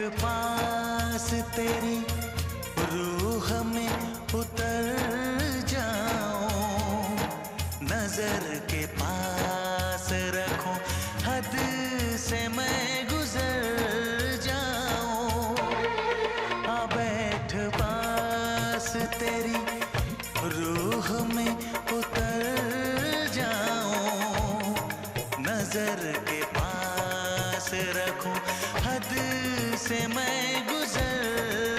पास तेरी रूह में उतर जाऊं, नजर के पास रखूं, हद से मैं गुजर जाऊं। आ बैठ पास तेरी रूह में उतर जाऊं, नजर के पास रखूं, हद से मैं गुजर